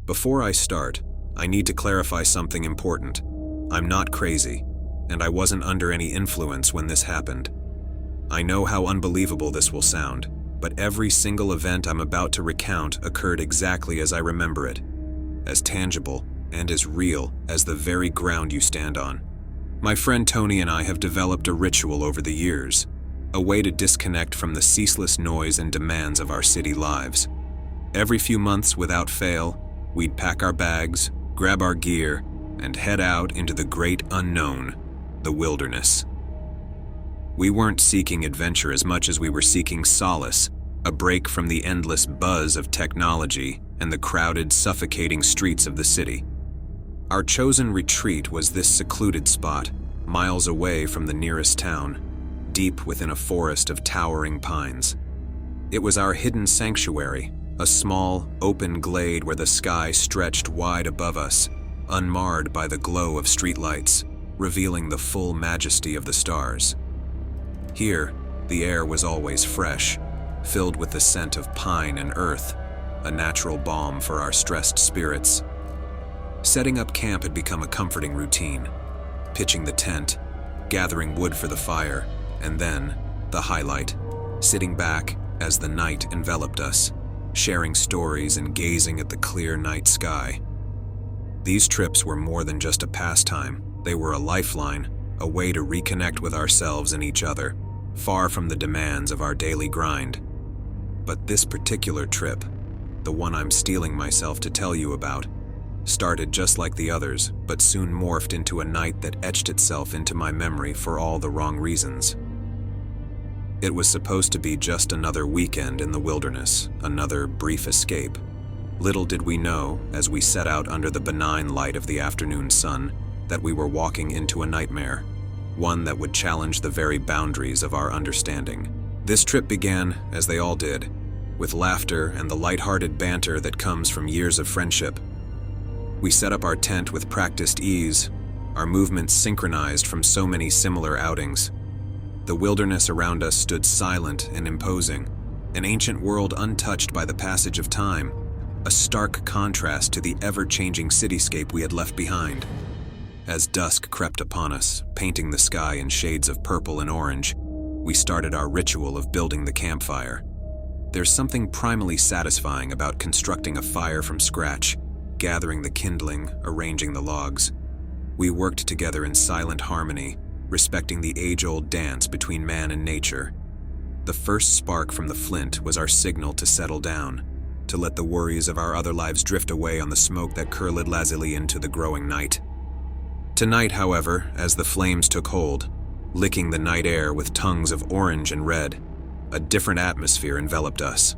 Before I start, I need to clarify something important. I'm not crazy, and I wasn't under any influence when this happened. I know how unbelievable this will sound, but every single event I'm about to recount occurred exactly as I remember it, as tangible and as real as the very ground you stand on. My friend Tony and I have developed a ritual over the years, a way to disconnect from the ceaseless noise and demands of our city lives. Every few months, without fail, we'd pack our bags, grab our gear, and head out into the great unknown, the wilderness. We weren't seeking adventure as much as we were seeking solace, a break from the endless buzz of technology and the crowded, suffocating streets of the city. Our chosen retreat was this secluded spot, miles away from the nearest town, deep within a forest of towering pines. It was our hidden sanctuary, a small, open glade where the sky stretched wide above us, unmarred by the glow of streetlights, revealing the full majesty of the stars. Here, the air was always fresh, filled with the scent of pine and earth, a natural balm for our stressed spirits. Setting up camp had become a comforting routine, pitching the tent, gathering wood for the fire, and then, the highlight, sitting back as the night enveloped us, sharing stories and gazing at the clear night sky. These trips were more than just a pastime. They were a lifeline, a way to reconnect with ourselves and each other, far from the demands of our daily grind. But this particular trip, the one I'm steeling myself to tell you about, started just like the others, but soon morphed into a night that etched itself into my memory for all the wrong reasons. It was supposed to be just another weekend in the wilderness, another brief escape. Little did we know, as we set out under the benign light of the afternoon sun, that we were walking into a nightmare, one that would challenge the very boundaries of our understanding. This trip began, as they all did, with laughter and the light-hearted banter that comes from years of friendship. We set up our tent with practiced ease, our movements synchronized from so many similar outings. The wilderness around us stood silent and imposing, an ancient world untouched by the passage of time, a stark contrast to the ever-changing cityscape we had left behind. As dusk crept upon us, painting the sky in shades of purple and orange, we started our ritual of building the campfire. There's something primally satisfying about constructing a fire from scratch, gathering the kindling, arranging the logs. We worked together in silent harmony, respecting the age-old dance between man and nature. The first spark from the flint was our signal to settle down, to let the worries of our other lives drift away on the smoke that curled lazily into the growing night. Tonight, however, as the flames took hold, licking the night air with tongues of orange and red, a different atmosphere enveloped us.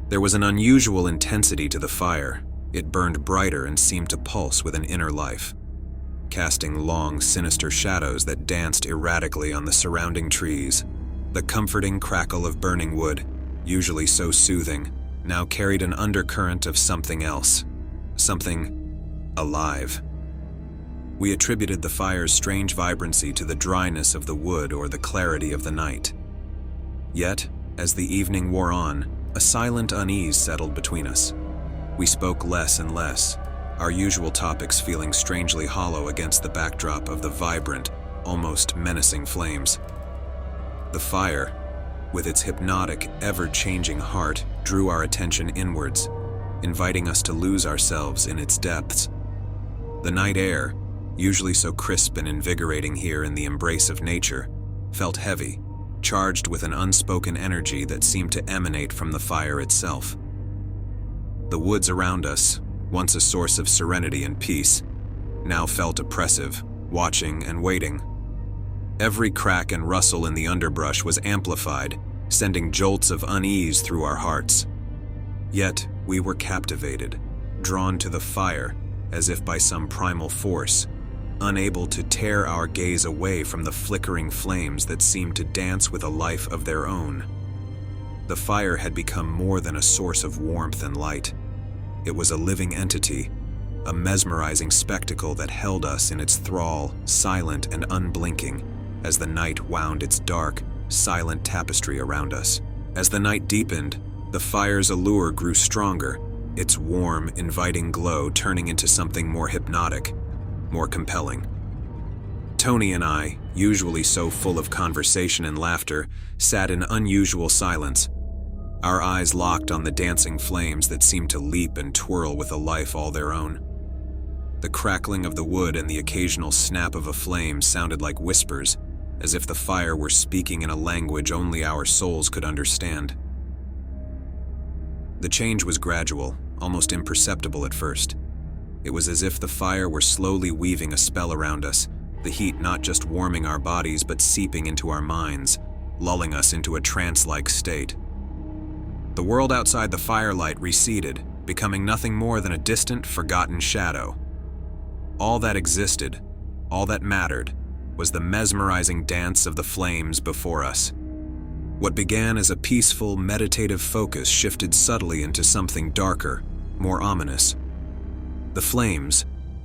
There was an unusual intensity to the fire. It burned brighter and seemed to pulse with an inner life, casting long, sinister shadows that danced erratically on the surrounding trees. The comforting crackle of burning wood, usually so soothing, now carried an undercurrent of something else, something alive. We attributed the fire's strange vibrancy to the dryness of the wood or the clarity of the night. Yet, as the evening wore on, a silent unease settled between us. We spoke less and less, our usual topics feeling strangely hollow against the backdrop of the vibrant, almost menacing flames. The fire, with its hypnotic, ever-changing heart, drew our attention inwards, inviting us to lose ourselves in its depths. The night air, usually so crisp and invigorating here in the embrace of nature, felt heavy, charged with an unspoken energy that seemed to emanate from the fire itself. The woods around us, once a source of serenity and peace, now felt oppressive, watching and waiting. Every crack and rustle in the underbrush was amplified, sending jolts of unease through our hearts. Yet we were captivated, drawn to the fire as if by some primal force, unable to tear our gaze away from the flickering flames that seemed to dance with a life of their own. The fire had become more than a source of warmth and light. It was a living entity, a mesmerizing spectacle that held us in its thrall, silent and unblinking, as the night wound its dark, silent tapestry around us. As the night deepened, the fire's allure grew stronger, its warm, inviting glow turning into something more hypnotic, more compelling. Tony and I, usually so full of conversation and laughter, sat in unusual silence, our eyes locked on the dancing flames that seemed to leap and twirl with a life all their own. The crackling of the wood and the occasional snap of a flame sounded like whispers, as if the fire were speaking in a language only our souls could understand. The change was gradual, almost imperceptible at first. It was as if the fire were slowly weaving a spell around us, the heat not just warming our bodies but seeping into our minds, lulling us into a trance-like state. The world outside the firelight receded, becoming nothing more than a distant, forgotten shadow. All that existed, all that mattered, was the mesmerizing dance of the flames before us. What began as a peaceful, meditative focus shifted subtly into something darker, more ominous. The flames,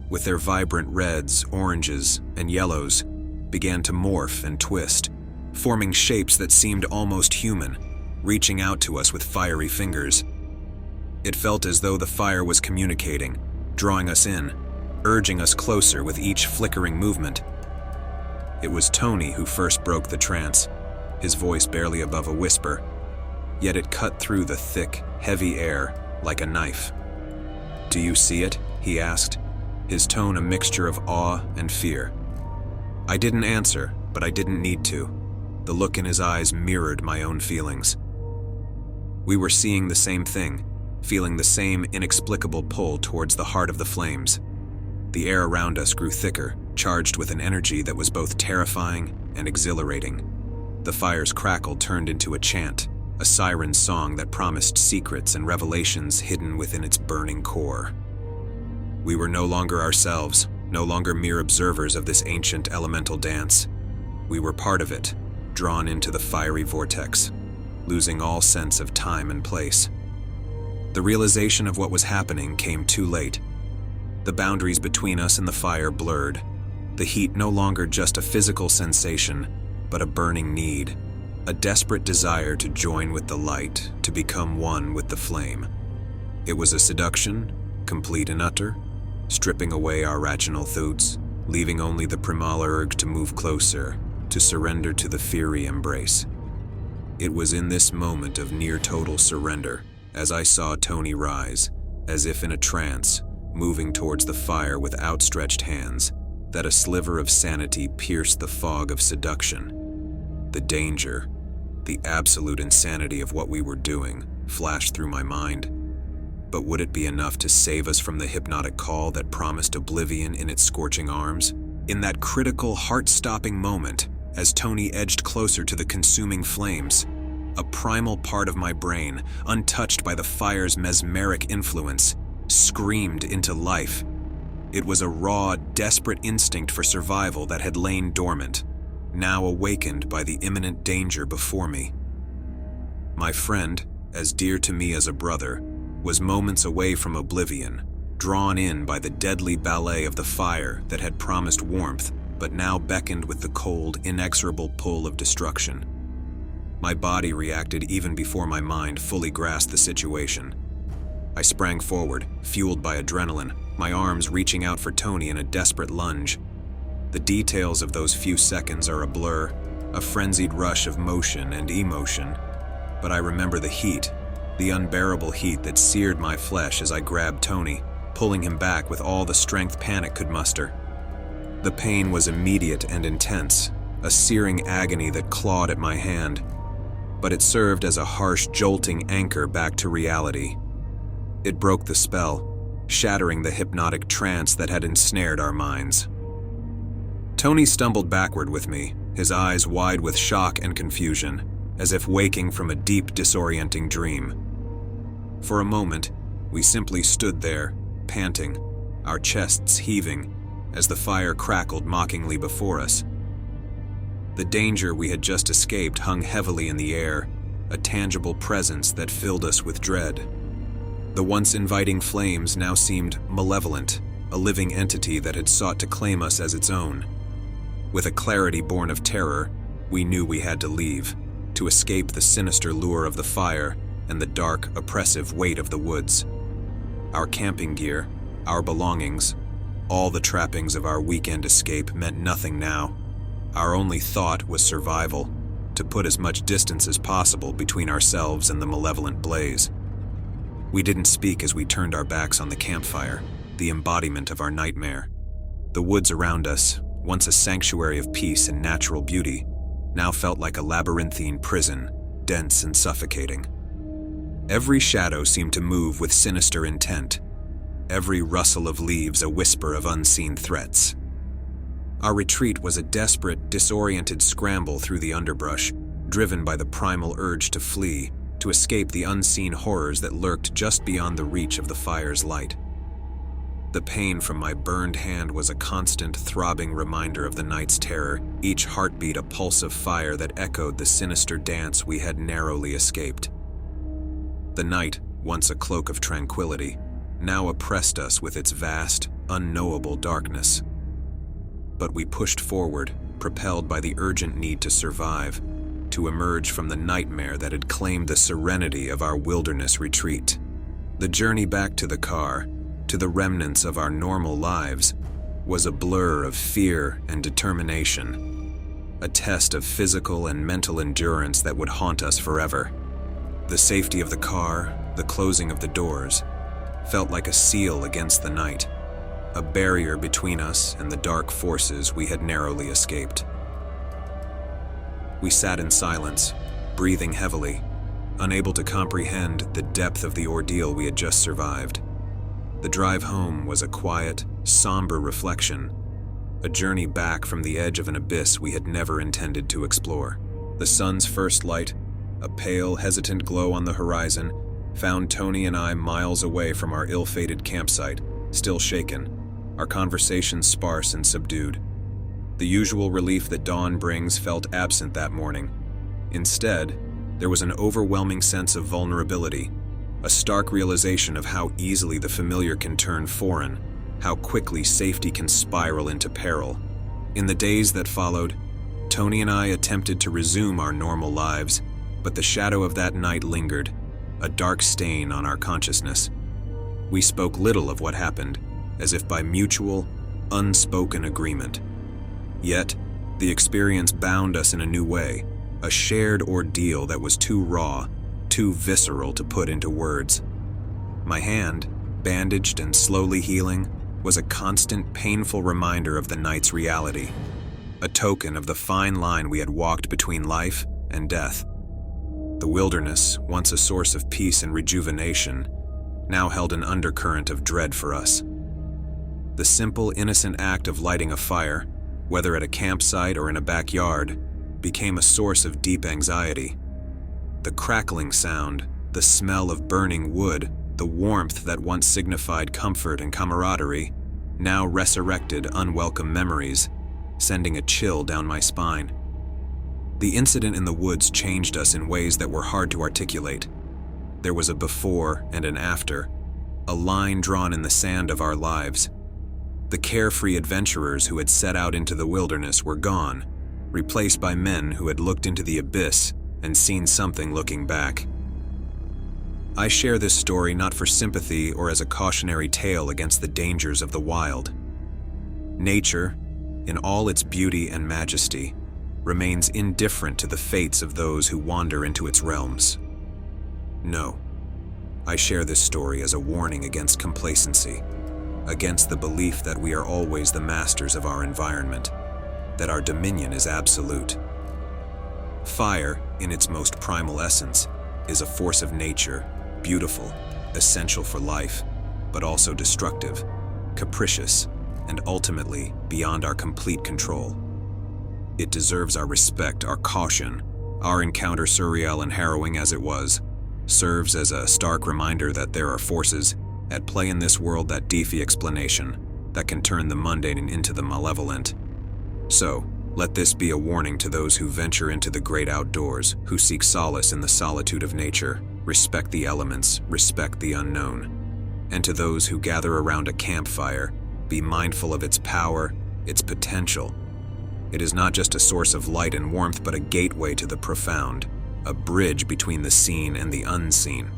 with their vibrant reds, oranges, and yellows, began to morph and twist, forming shapes that seemed almost human, reaching out to us with fiery fingers. It felt as though the fire was communicating, drawing us in, urging us closer with each flickering movement. It was Tony who first broke the trance, his voice barely above a whisper, yet it cut through the thick, heavy air like a knife. "Do you see it?" he asked, his tone a mixture of awe and fear. I didn't answer, but I didn't need to. The look in his eyes mirrored my own feelings. We were seeing the same thing, feeling the same inexplicable pull towards the heart of the flames. The air around us grew thicker, charged with an energy that was both terrifying and exhilarating. The fire's crackle turned into a chant, a siren song that promised secrets and revelations hidden within its burning core. We were no longer ourselves, no longer mere observers of this ancient elemental dance. We were part of it, drawn into the fiery vortex, losing all sense of time and place. The realization of what was happening came too late. The boundaries between us and the fire blurred, the heat no longer just a physical sensation, but a burning need, a desperate desire to join with the light, to become one with the flame. It was a seduction, complete and utter, stripping away our rational thoughts, leaving only the primal urge to move closer, to surrender to the fiery embrace. It was in this moment of near total surrender, as I saw Tony rise, as if in a trance, moving towards the fire with outstretched hands, that a sliver of sanity pierced the fog of seduction. The danger, the absolute insanity of what we were doing, flashed through my mind. But would it be enough to save us from the hypnotic call that promised oblivion in its scorching arms? In that critical, heart-stopping moment, as Tony edged closer to the consuming flames, a primal part of my brain, untouched by the fire's mesmeric influence, screamed into life. It was a raw, desperate instinct for survival that had lain dormant, now awakened by the imminent danger before me. My friend, as dear to me as a brother, was moments away from oblivion, drawn in by the deadly ballet of the fire that had promised warmth, but now beckoned with the cold, inexorable pull of destruction. My body reacted even before my mind fully grasped the situation. I sprang forward, fueled by adrenaline, my arms reaching out for Tony in a desperate lunge. The details of those few seconds are a blur, a frenzied rush of motion and emotion, but I remember the heat, the unbearable heat that seared my flesh as I grabbed Tony, pulling him back with all the strength panic could muster. The pain was immediate and intense, a searing agony that clawed at my hand, but it served as a harsh, jolting anchor back to reality. It broke the spell, shattering the hypnotic trance that had ensnared our minds. Tony stumbled backward with me, his eyes wide with shock and confusion, as if waking from a deep, disorienting dream. For a moment, we simply stood there, panting, our chests heaving, as the fire crackled mockingly before us. The danger we had just escaped hung heavily in the air, a tangible presence that filled us with dread. The once inviting flames now seemed malevolent, a living entity that had sought to claim us as its own. With a clarity born of terror, we knew we had to leave, to escape the sinister lure of the fire and the dark, oppressive weight of the woods. Our camping gear, our belongings, all the trappings of our weekend escape meant nothing now. Our only thought was survival, to put as much distance as possible between ourselves and the malevolent blaze. We didn't speak as we turned our backs on the campfire, the embodiment of our nightmare. The woods around us, once a sanctuary of peace and natural beauty, now felt like a labyrinthine prison, dense and suffocating. Every shadow seemed to move with sinister intent, every rustle of leaves a whisper of unseen threats. Our retreat was a desperate, disoriented scramble through the underbrush, driven by the primal urge to flee, to escape the unseen horrors that lurked just beyond the reach of the fire's light. The pain from my burned hand was a constant, throbbing reminder of the night's terror, each heartbeat a pulse of fire that echoed the sinister dance we had narrowly escaped. The night, once a cloak of tranquility, now oppressed us with its vast, unknowable darkness. But we pushed forward, propelled by the urgent need to survive, to emerge from the nightmare that had claimed the serenity of our wilderness retreat. The journey back to the car, to the remnants of our normal lives, was a blur of fear and determination, a test of physical and mental endurance that would haunt us forever. The safety of the car, the closing of the doors, felt like a seal against the night, a barrier between us and the dark forces we had narrowly escaped. We sat in silence, breathing heavily, unable to comprehend the depth of the ordeal we had just survived. The drive home was a quiet, somber reflection, a journey back from the edge of an abyss we had never intended to explore. The sun's first light, a pale, hesitant glow on the horizon, found Tony and I miles away from our ill-fated campsite, still shaken, our conversations sparse and subdued. The usual relief that dawn brings felt absent that morning. Instead, there was an overwhelming sense of vulnerability, a stark realization of how easily the familiar can turn foreign, how quickly safety can spiral into peril. In the days that followed, Tony and I attempted to resume our normal lives, but the shadow of that night lingered, a dark stain on our consciousness. We spoke little of what happened, as if by mutual, unspoken agreement. Yet, the experience bound us in a new way, a shared ordeal that was too raw, too visceral to put into words. My hand, bandaged and slowly healing, was a constant, painful reminder of the night's reality, a token of the fine line we had walked between life and death. The wilderness, once a source of peace and rejuvenation, now held an undercurrent of dread for us. The simple, innocent act of lighting a fire, whether at a campsite or in a backyard, became a source of deep anxiety. The crackling sound, the smell of burning wood, the warmth that once signified comfort and camaraderie, now resurrected unwelcome memories, sending a chill down my spine. The incident in the woods changed us in ways that were hard to articulate. There was a before and an after, a line drawn in the sand of our lives. The carefree adventurers who had set out into the wilderness were gone, replaced by men who had looked into the abyss and seen something looking back. I share this story not for sympathy or as a cautionary tale against the dangers of the wild. Nature, in all its beauty and majesty, remains indifferent to the fates of those who wander into its realms. No, I share this story as a warning against complacency, against the belief that we are always the masters of our environment, that our dominion is absolute. Fire, in its most primal essence, is a force of nature, beautiful, essential for life, but also destructive, capricious, and ultimately beyond our complete control. It deserves our respect, our caution. Our encounter, surreal and harrowing as it was, serves as a stark reminder that there are forces at play in this world that defy explanation, that can turn the mundane into the malevolent. So, let this be a warning to those who venture into the great outdoors, who seek solace in the solitude of nature, respect the elements, respect the unknown. And to those who gather around a campfire, be mindful of its power, its potential. It is not just a source of light and warmth, but a gateway to the profound, a bridge between the seen and the unseen.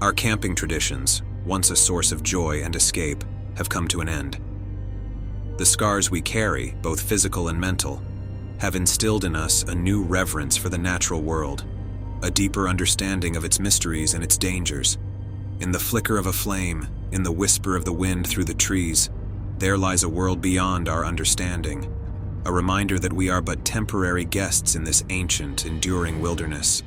Our camping traditions, once a source of joy and escape, have come to an end. The scars we carry, both physical and mental, have instilled in us a new reverence for the natural world, a deeper understanding of its mysteries and its dangers. In the flicker of a flame, in the whisper of the wind through the trees, there lies a world beyond our understanding, a reminder that we are but temporary guests in this ancient, enduring wilderness.